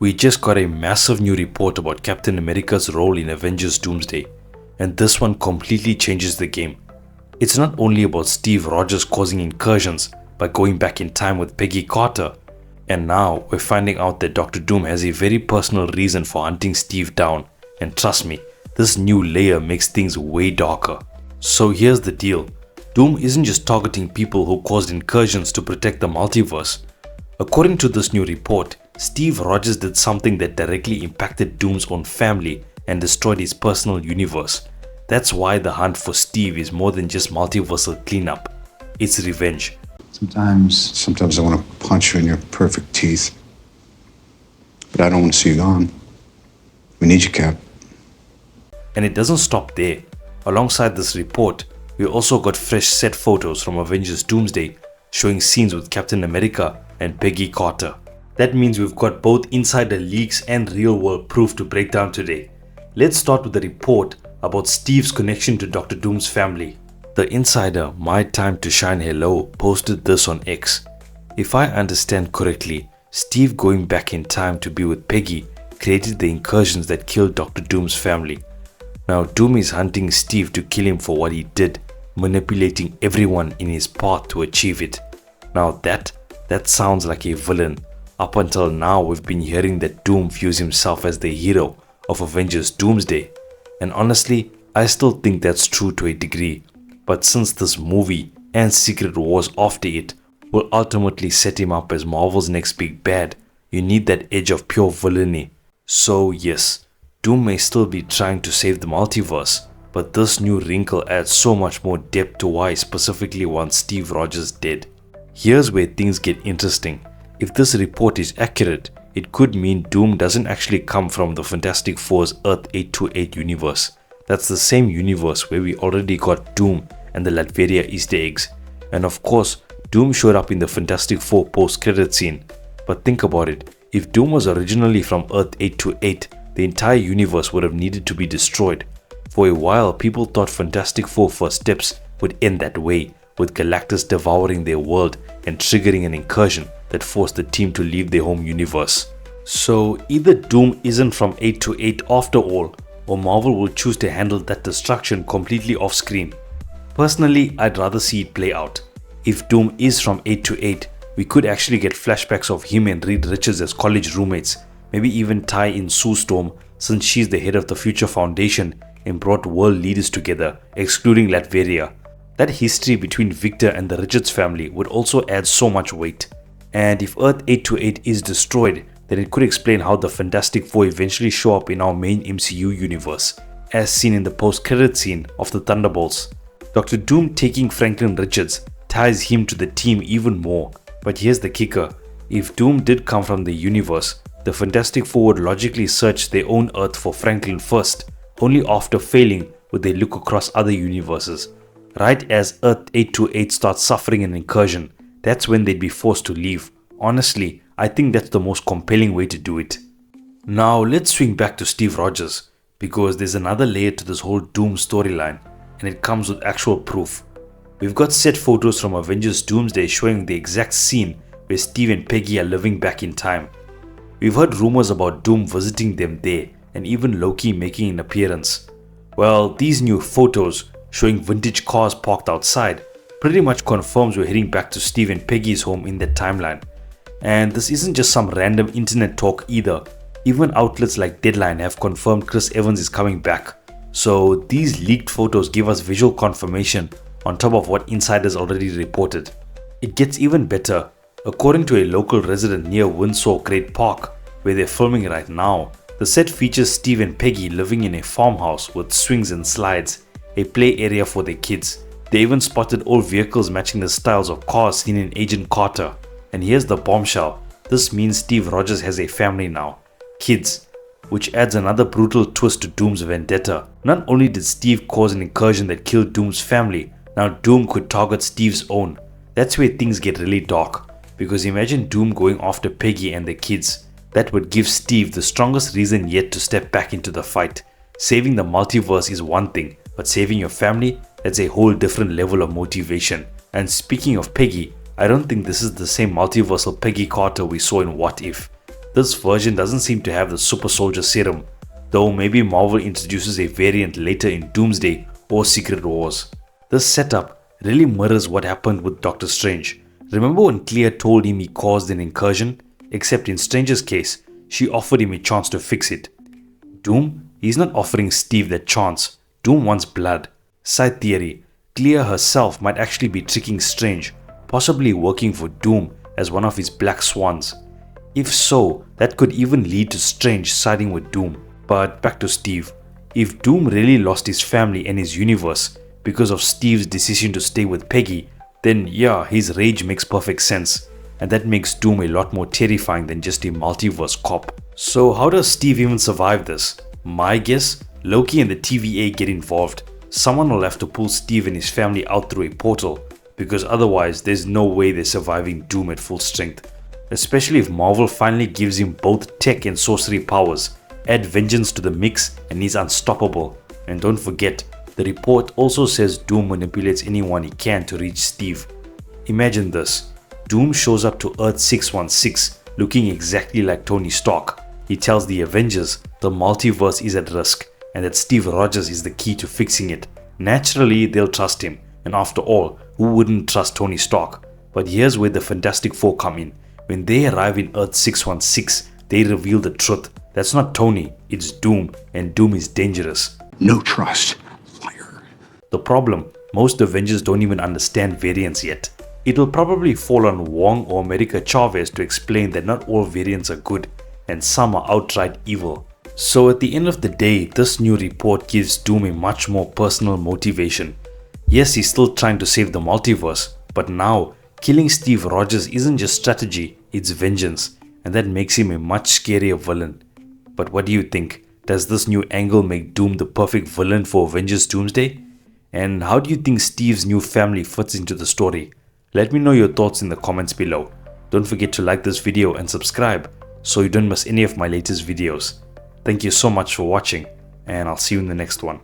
We just got a massive new report about Captain America's role in Avengers Doomsday, and this one completely changes the game. It's not only about Steve Rogers causing incursions by going back in time with Peggy Carter, and now we're finding out that Doctor Doom has a very personal reason for hunting Steve down, and trust me, this new layer makes things way darker. So here's the deal, Doom isn't just targeting people who caused incursions to protect the multiverse. According to this new report, Steve Rogers did something that directly impacted Doom's own family and destroyed his personal universe. That's why the hunt for Steve is more than just multiversal cleanup. It's revenge. Sometimes I want to punch you in your perfect teeth. But I don't want to see you gone. We need you, Cap. And it doesn't stop there. Alongside this report, we also got fresh set photos from Avengers Doomsday showing scenes with Captain America and Peggy Carter. That means we've got both insider leaks and real world proof to break down today. Let's start with the report about Steve's connection to Doctor Doom's family. The insider My Time to Shine Hello posted this on X. If I understand correctly, Steve going back in time to be with Peggy created the incursions that killed Doctor Doom's family. Now Doom is hunting Steve to kill him for what he did, manipulating everyone in his path to achieve it. Now that sounds like a villain. Up until now, we've been hearing that Doom views himself as the hero of Avengers Doomsday. And honestly, I still think that's true to a degree. But since this movie and Secret Wars after it will ultimately set him up as Marvel's next big bad, you need that edge of pure villainy. So yes, Doom may still be trying to save the multiverse, but this new wrinkle adds so much more depth to why he specifically wants Steve Rogers dead. Here's where things get interesting. If this report is accurate, it could mean Doom doesn't actually come from the Fantastic Four's Earth 828 universe. That's the same universe where we already got Doom and the Latveria Easter eggs. And of course, Doom showed up in the Fantastic Four post-credit scene. But think about it, if Doom was originally from Earth 828, the entire universe would have needed to be destroyed. For a while, people thought Fantastic Four First Steps would end that way, with Galactus devouring their world and triggering an incursion that forced the team to leave their home universe. So either Doom isn't from 828 after all, or Marvel will choose to handle that destruction completely off screen. Personally, I'd rather see it play out. If Doom is from 828, we could actually get flashbacks of him and Reed Richards as college roommates, maybe even tie in Sue Storm since she's the head of the Future Foundation and brought world leaders together, excluding Latveria. That history between Victor and the Richards family would also add so much weight. And if Earth 828 is destroyed, then it could explain how the Fantastic Four eventually show up in our main MCU universe, as seen in the post-credit scene of the Thunderbolts. Dr. Doom taking Franklin Richards ties him to the team even more. But here's the kicker, if Doom did come from the universe, the Fantastic Four would logically search their own Earth for Franklin first, only after failing would they look across other universes. Right as Earth 828 starts suffering an incursion, that's when they'd be forced to leave. Honestly, I think that's the most compelling way to do it. Now let's swing back to Steve Rogers, because there's another layer to this whole Doom storyline, and it comes with actual proof. We've got set photos from Avengers Doomsday showing the exact scene where Steve and Peggy are living back in time. We've heard rumors about Doom visiting them there, and even Loki making an appearance. Well, these new photos showing vintage cars parked outside pretty much confirms we're heading back to Steve and Peggy's home in that timeline. And this isn't just some random internet talk either. Even outlets like Deadline have confirmed Chris Evans is coming back. So these leaked photos give us visual confirmation on top of what insiders already reported. It gets even better. According to a local resident near Windsor Great Park, where they're filming right now, the set features Steve and Peggy living in a farmhouse with swings and slides, a play area for their kids. They even spotted old vehicles matching the styles of cars seen in Agent Carter. And here's the bombshell, this means Steve Rogers has a family now, kids, which adds another brutal twist to Doom's vendetta. Not only did Steve cause an incursion that killed Doom's family, now Doom could target Steve's own. That's where things get really dark, because imagine Doom going after Peggy and the kids. That would give Steve the strongest reason yet to step back into the fight. Saving the multiverse is one thing, but saving your family, that's a whole different level of motivation. And speaking of Peggy, I don't think this is the same multiversal Peggy Carter we saw in What If. This version doesn't seem to have the super soldier serum, though maybe Marvel introduces a variant later in Doomsday or Secret Wars. This setup really mirrors what happened with Doctor Strange. Remember when Clea told him he caused an incursion? Except in Strange's case, she offered him a chance to fix it. Doom, he's not offering Steve that chance. Doom wants blood. Side theory, Clea herself might actually be tricking Strange, possibly working for Doom as one of his black swans. If so, that could even lead to Strange siding with Doom. But back to Steve. If Doom really lost his family and his universe because of Steve's decision to stay with Peggy, then yeah, his rage makes perfect sense. And that makes Doom a lot more terrifying than just a multiverse cop. So how does Steve even survive this? My guess, Loki and the TVA get involved. Someone will have to pull Steve and his family out through a portal, because otherwise there's no way they're surviving Doom at full strength. Especially if Marvel finally gives him both tech and sorcery powers. Add vengeance to the mix and he's unstoppable. And don't forget, the report also says Doom manipulates anyone he can to reach Steve. Imagine this. Doom shows up to Earth 616 looking exactly like Tony Stark. He tells the Avengers the multiverse is at risk and that Steve Rogers is the key to fixing it. Naturally, they'll trust him. And after all, who wouldn't trust Tony Stark? But here's where the Fantastic Four come in. When they arrive in Earth 616, they reveal the truth. That's not Tony, it's Doom, and Doom is dangerous. No trust. Liar. The problem, most Avengers don't even understand variants yet. It'll probably fall on Wong or America Chavez to explain that not all variants are good, and some are outright evil. So at the end of the day, this new report gives Doom a much more personal motivation. Yes, he's still trying to save the multiverse, but now, killing Steve Rogers isn't just strategy, it's vengeance, and that makes him a much scarier villain. But what do you think? Does this new angle make Doom the perfect villain for Avengers Doomsday? And how do you think Steve's new family fits into the story? Let me know your thoughts in the comments below. Don't forget to like this video and subscribe so you don't miss any of my latest videos. Thank you so much for watching, and I'll see you in the next one.